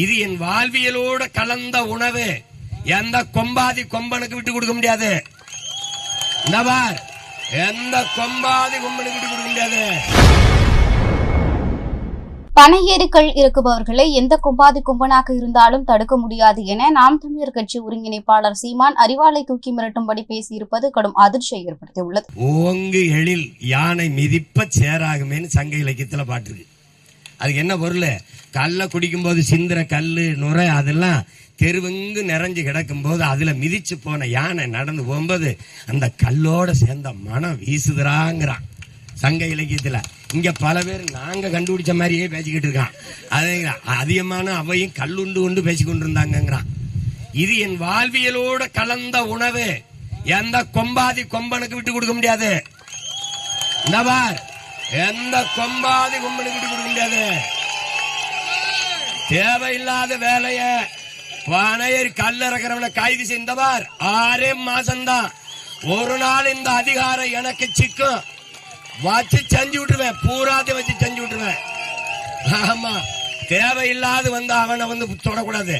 இது என் வாழ்வியலோட கலந்த உணவு. எந்த கொம்பாதி கொம்பனுக்கு விட்டு கொடுக்க முடியாது. எந்த கொம்பாதி கொம்பனுக்கு விட்டு கொடுக்க முடியாது. பனையேறுகள் இருக்குபவர்களை எந்த கொம்பாதி கொம்பனாக இருந்தாலும் தடுக்க முடியாது என நாம் தமிழர் கட்சி ஒருங்கிணைப்பாளர் சீமான் அறிவாளை தூக்கி மிரட்டும்படி பேசியிருப்பது கடும் அதிர்ச்சியை ஏற்படுத்தியுள்ளது. ஓங்கு எழில் யானை மிதிப்ப சேராகுமேன்னு சங்க இலக்கியத்துல பாட்டுருக்கு. அதுக்கு என்ன பொருள்? கல்ல குடிக்கும் போது சிந்திர கல்லு நுரை அதெல்லாம் தெருவெங்கு நிறைஞ்சு கிடக்கும் போது அதுல மிதிச்சு போன யானை நடந்து போகும்போது அந்த கல்லோட சேர்ந்த மனம் வீசுதுறாங்கிறான் சங்க இலக்கியத்துல. இங்க பல பேர் நாங்க கண்டுபிடிச்ச மாதிரியே பேசிக்கிட்டு இருக்கான். அதே அதிகமான அவையும் கல்லுண்டு கொண்டு பேசிக்கொண்டு இருந்தாங்கிறான். இது என் வாழ்வியலோட கலந்த உணவு. எந்த கொம்பாதி கொம்பனுக்கு விட்டு கொடுக்க முடியாது. எந்த கொம்பாதி கொம்பனுக்கு விட்டு கொடுக்க முடியாது. தேவையில்லாத வேலைய பனையர் கல்லறக்கிறவனை கைது செய்தவார் 6 மாசம்தான். ஒரு நாள் இந்த அதிகாரம் எனக்கு சிக்கும் வச்சு செஞ்சு விட்டுருவேன். பூராத்தை வச்சு செஞ்சு விட்டுருவேன். ஆமா, தேவையில்லாது வந்து அவனை வந்து தொடக்கூடாது.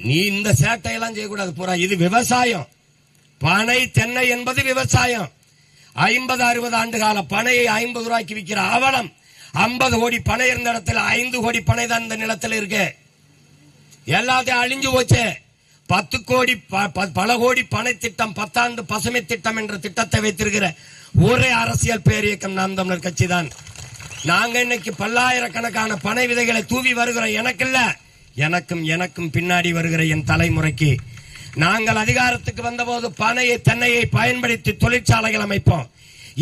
நீ இந்த சேட்டையெல்லாம் செய்யக்கூடாது. பூரா இது விவசாயம். பனை தென்னை என்பது விவசாயம். 50-60 ஆண்டு கால பனையை 50 ரூபாய்க்கு விற்கிற அவலம். 50 கோடி பனை இருந்த இடத்துல 5 கோடி பனை தான் இந்த நிலத்தில் இருக்கு. எல்லாத்தையும் அழிஞ்சு போச்சு. 10 கோடி பல கோடி பனை திட்டம், 10 ஆண்டு பசுமை திட்டம் என்ற திட்டத்தை வைத்திருக்கிற ஒரே அரசியல் பேரியக்கம் நாம் தமிழர் கட்சி தான். நாங்க இன்னைக்கு பல்லாயிரக்கணக்கான பனை விதைகளை தூவி வருகிற எனக்கு இல்ல, எனக்கும் பின்னாடி வருகிற என் தலைமுறைக்கு. நாங்கள் அதிகாரத்துக்கு வந்தபோது பனையை தென்னையை பயன்படுத்தி தொழிற்சாலைகள் அமைப்போம்.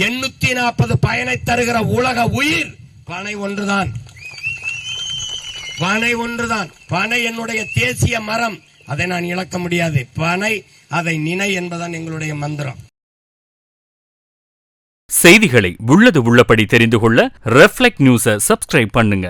840 பயனை தருகிற உலக உயிர் பனை ஒன்றுதான். பனை ஒன்றுதான். பனை என்னுடைய தேசிய மரம். அதை நான் இழக்க முடியாது. பனை அதை நினை என்பதுதான் எங்களுடைய மந்திரம். செய்திகளை உள்ளது உள்ளபடி தெரிந்து கொள்ள ரெஃப்ளெக்ட் நியூஸை சப்ஸ்கிரைப் பண்ணுங்க.